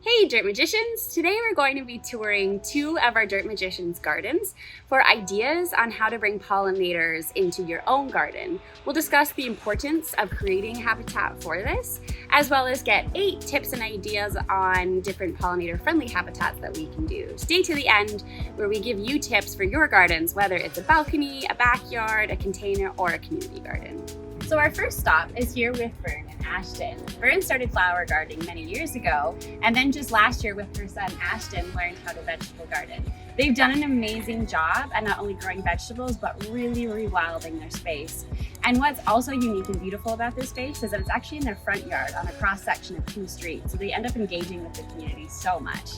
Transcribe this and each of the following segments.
Hey Dirt Magicians! Today we're going to be touring two of our Dirt Magicians gardens for ideas on how to bring pollinators into your own garden. We'll discuss the importance of creating habitat for this, as well as get 8 tips and ideas on different pollinator-friendly habitats that we can do. Stay to the end where we give you tips for your gardens, whether it's a balcony, a backyard, a container, or a community garden. So our first stop is here with Vern and Ashton. Vern started flower gardening many years ago, and then just last year with her son Ashton learned how to vegetable garden. They've done an amazing job at not only growing vegetables, but really rewilding their space. And what's also unique and beautiful about this space is that it's actually in their front yard on a cross section of 2 streets. So they end up engaging with the community so much.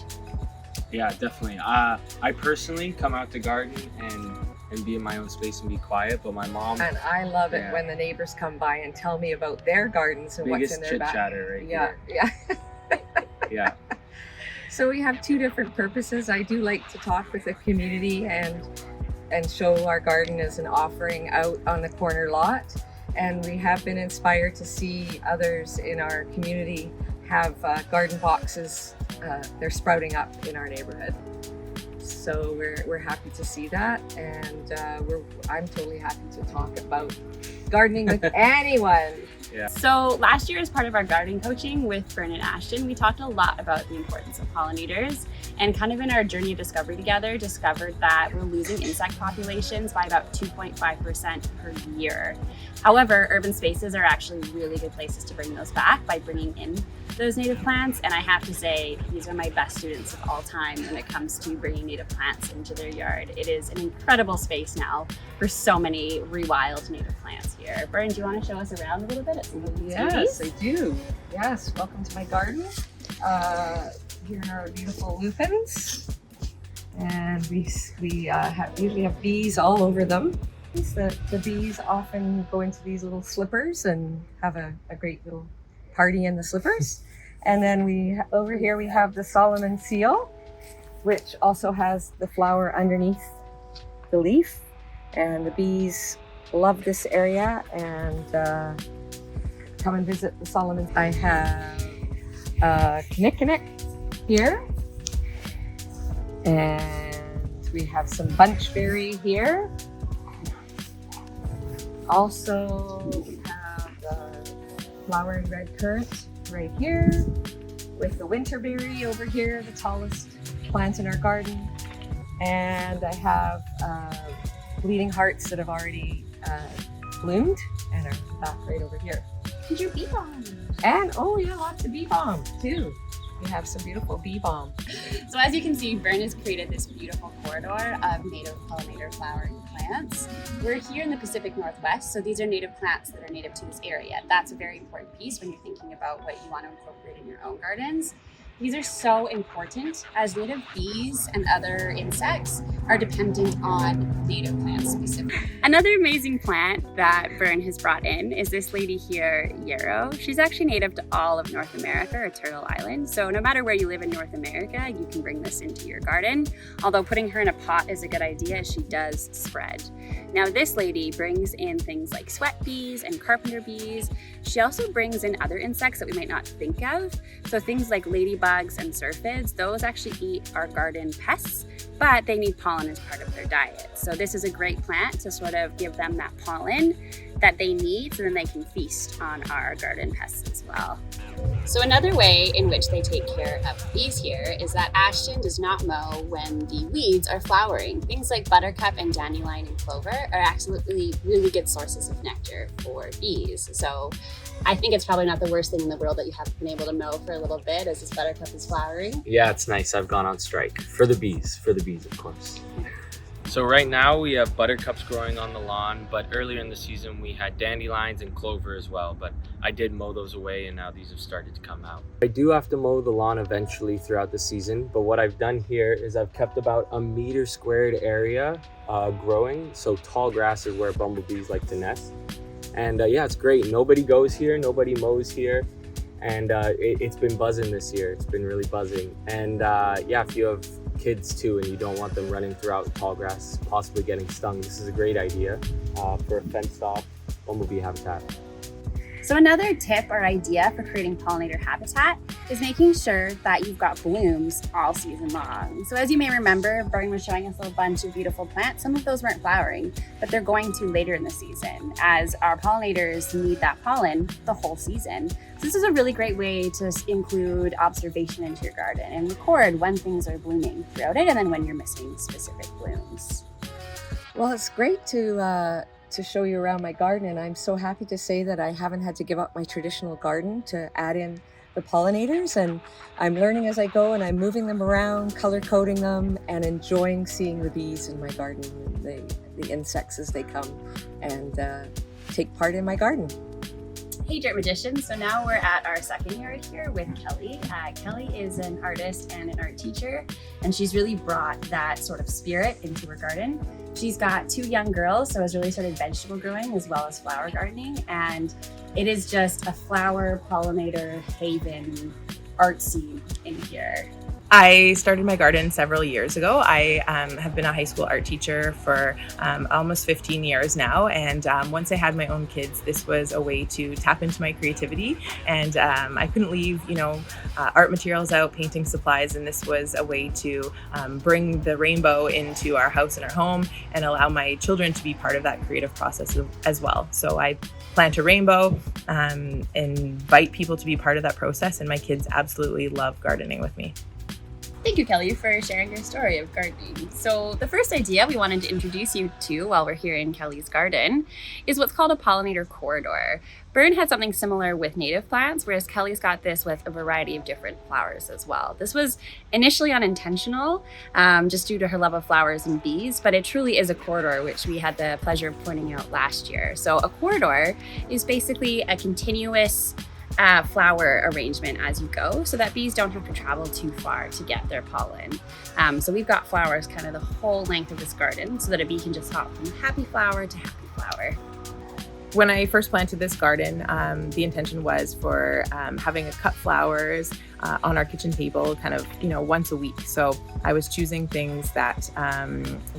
Yeah, definitely. I personally come out to garden and be in my own space and be quiet, but my mom... And I love it when the neighbors come by and tell me about their gardens and what's in their back. Chatter right here. Yeah. Yeah. So we have 2 different purposes. I do like to talk with the community and show our garden as an offering out on the corner lot. And we have been inspired to see others in our community have garden boxes. They're sprouting up in our neighborhood. So we're happy to see that, and I'm totally happy to talk about gardening with anyone. Yeah. So last year, as part of our garden coaching with Vern and Ashton, we talked a lot about the importance of pollinators, and kind of in our journey of discovery together, discovered that we're losing insect populations by about 2.5% per year. However, urban spaces are actually really good places to bring those back by bringing in those native plants, and I have to say these are my best students of all time when it comes to bringing native plants into their yard. It is an incredible space now for so many rewild native plants here. Vern, do you want to show us around a little bit at some of these Yes, trees? I do. Yes, welcome to my garden. Here are our beautiful lupins, and we usually have bees all over them. The bees often go into these little slippers and have a great little party in the slippers. And then over here we have the Solomon seal, which also has the flower underneath the leaf. And the bees love this area and come and visit the Solomon. I have Kinnikinnick here, and we have some bunchberry here. Also, we have the flowering red currant right here, with the winterberry over here, the tallest plant in our garden. And I have bleeding hearts that have already bloomed and are back right over here. And your bee balm. And oh yeah, lots of bee balm too. We have some beautiful bee balm. So as you can see, Vern has created this beautiful corridor of native pollinator flowering plants. We're here in the Pacific Northwest, so these are native plants that are native to this area. That's a very important piece when you're thinking about what you want to incorporate in your own gardens. These are so important as native bees and other insects are dependent on native plants specifically. Another amazing plant that Vern has brought in is this lady here, yarrow. She's actually native to all of North America, or Turtle Island. So no matter where you live in North America, you can bring this into your garden. Although putting her in a pot is a good idea as she does spread. Now this lady brings in things like sweat bees and carpenter bees. She also brings in other insects that we might not think of. So things like ladybugs and syrphids, those actually eat our garden pests, but they need pollen as part of their diet. So this is a great plant to sort of give them that pollen that they need so then they can feast on our garden pests as well. So another way in which they take care of bees here is that Ashton does not mow when the weeds are flowering. Things like buttercup and dandelion and clover are absolutely really good sources of nectar for bees. So I think it's probably not the worst thing in the world that you haven't been able to mow for a little bit as this buttercup is flowering. Yeah, it's nice. I've gone on strike for the bees, of course. So right now we have buttercups growing on the lawn, but earlier in the season we had dandelions and clover as well, but I did mow those away and now these have started to come out. I do have to mow the lawn eventually throughout the season, but what I've done here is I've kept about a meter squared area growing, so tall grass is where bumblebees like to nest. And yeah, it's great. Nobody goes here, nobody mows here, and it's been buzzing this year. It's been really buzzing. And yeah, if you have kids too and you don't want them running throughout tall grass, possibly getting stung, this is a great idea for a fenced off bumblebee habitat. So another tip or idea for creating pollinator habitat is making sure that you've got blooms all season long. So as you may remember, Brian was showing us a bunch of beautiful plants. Some of those weren't flowering, but they're going to later in the season as our pollinators need that pollen the whole season. So this is a really great way to include observation into your garden and record when things are blooming throughout it and then when you're missing specific blooms. Well, it's great to show you around my garden, and I'm so happy to say that I haven't had to give up my traditional garden to add in the pollinators, and I'm learning as I go, and I'm moving them around, color coding them, and enjoying seeing the bees in my garden, the insects as they come and take part in my garden. Hey Dirt Magicians, so now we're at our second yard here with Kelly. Kelly is an artist and an art teacher, and she's really brought that sort of spirit into her garden. She's got 2 young girls, so has really started vegetable growing as well as flower gardening, and it is just a flower pollinator haven art scene in here. I started my garden several years ago. I have been a high school art teacher for almost 15 years now, and once I had my own kids, this was a way to tap into my creativity, and I couldn't leave, art materials out, painting supplies, and this was a way to bring the rainbow into our house and our home and allow my children to be part of that creative process as well. So I plant a rainbow, invite people to be part of that process, and my kids absolutely love gardening with me. Thank you, Kelly, for sharing your story of gardening. So the first idea we wanted to introduce you to while we're here in Kelly's garden is what's called a pollinator corridor. Bern had something similar with native plants, whereas Kelly's got this with a variety of different flowers as well. This was initially unintentional, just due to her love of flowers and bees, but it truly is a corridor, which we had the pleasure of pointing out last year. So a corridor is basically a continuous flower arrangement as you go, so that bees don't have to travel too far to get their pollen. So we've got flowers kind of the whole length of this garden so that a bee can just hop from happy flower to happy flower. When I first planted this garden, the intention was for having a cut flowers on our kitchen table kind of, once a week. So I was choosing things that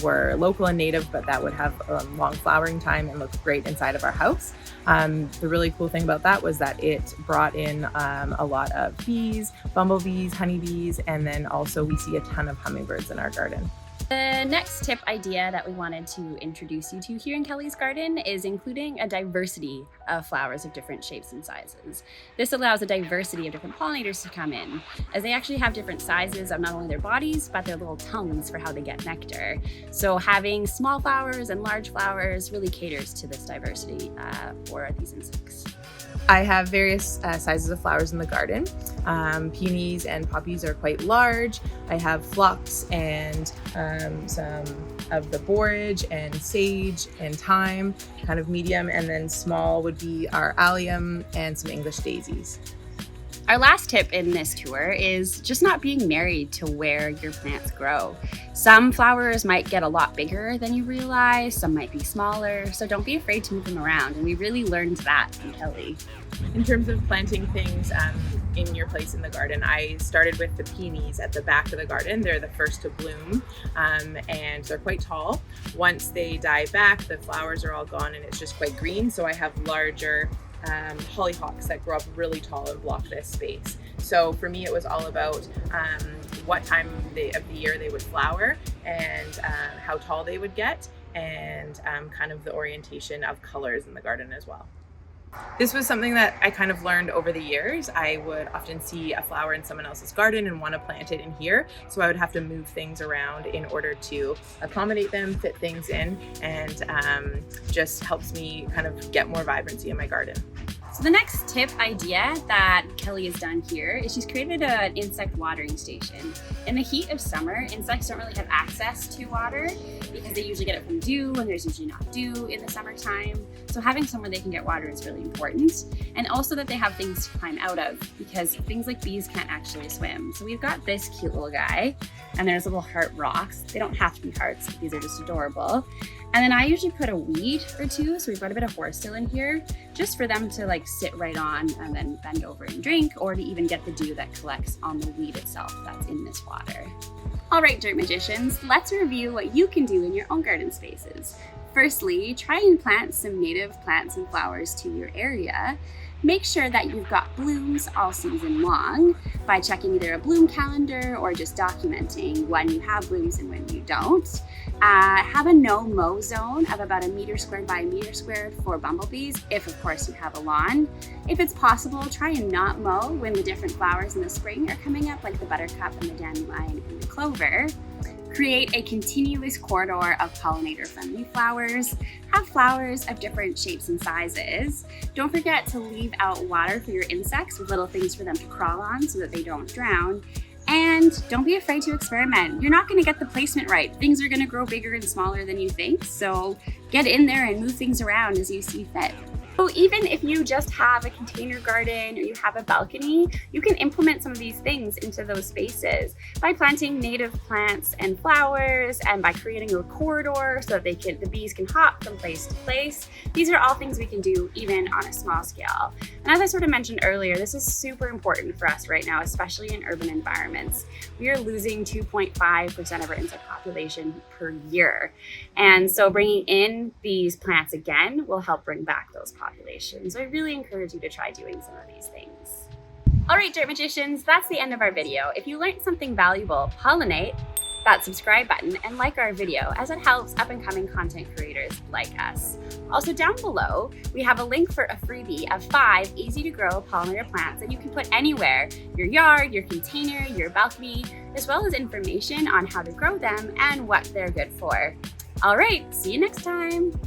were local and native, but that would have a long flowering time and look great inside of our house. The really cool thing about that was that it brought in a lot of bees, bumblebees, honeybees, and then also we see a ton of hummingbirds in our garden. The next tip idea that we wanted to introduce you to here in Kelly's garden is including a diversity of flowers of different shapes and sizes. This allows a diversity of different pollinators to come in, as they actually have different sizes of not only their bodies, but their little tongues for how they get nectar. So having small flowers and large flowers really caters to this diversity for these insects. I have various sizes of flowers in the garden. Peonies and poppies are quite large. I have phlox and some of the borage and sage and thyme, kind of medium, and then small would be our allium and some English daisies. Our last tip in this tour is just not being married to where your plants grow. Some flowers might get a lot bigger than you realize, some might be smaller, so don't be afraid to move them around, and we really learned that from Kelly. In terms of planting things in your place in the garden, I started with the peonies at the back of the garden. They're the first to bloom, and they're quite tall. Once they die back, the flowers are all gone and it's just quite green, so I have larger hollyhocks that grow up really tall and block this space. So for me, it was all about what time of the year they would flower and how tall they would get, and kind of the orientation of colors in the garden as well. This was something that I kind of learned over the years. I would often see a flower in someone else's garden and want to plant it in here, so I would have to move things around in order to accommodate them, fit things in, and just helps me kind of get more vibrancy in my garden. So the next tip idea that Kelly has done here is she's created an insect watering station. In the heat of summer, insects don't really have access to water because they usually get it from dew, and there's usually not dew in the summertime. So having somewhere they can get water is really important. And also that they have things to climb out of, because things like bees can't actually swim. So we've got this cute little guy, and there's little heart rocks. They don't have to be hearts, but these are just adorable. And then I usually put a weed or two, so we've got a bit of horsetail in here, just for them to sit right on and then bend over and drink, or to even get the dew that collects on the weed itself that's in this water. All right, Dirt Magicians, let's review what you can do in your own garden spaces. Firstly, try and plant some native plants and flowers to your area. Make sure that you've got blooms all season long by checking either a bloom calendar or just documenting when you have blooms and when you don't. Have a no-mow zone of about 1 meter squared by 1 meter squared for bumblebees, if of course you have a lawn. If it's possible, try and not mow when the different flowers in the spring are coming up, like the buttercup and the dandelion and the clover. Create a continuous corridor of pollinator-friendly flowers. Have flowers of different shapes and sizes. Don't forget to leave out water for your insects with little things for them to crawl on so that they don't drown. And don't be afraid to experiment. You're not going to get the placement right. Things are going to grow bigger and smaller than you think, so get in there and move things around as you see fit. So even if you just have a container garden or you have a balcony, you can implement some of these things into those spaces by planting native plants and flowers and by creating a corridor so that the bees can hop from place to place. These are all things we can do even on a small scale. And as I sort of mentioned earlier, this is super important for us right now, especially in urban environments. We are losing 2.5% of our insect population per year. And so bringing in these plants again will help bring back those populations. So I really encourage you to try doing some of these things. All right, Dirt Magicians, that's the end of our video. If you learned something valuable, pollinate that subscribe button and like our video, as it helps up-and-coming content creators like us. Also down below, we have a link for a freebie of 5 easy-to-grow pollinator plants that you can put anywhere, your yard, your container, your balcony, as well as information on how to grow them and what they're good for. All right, see you next time.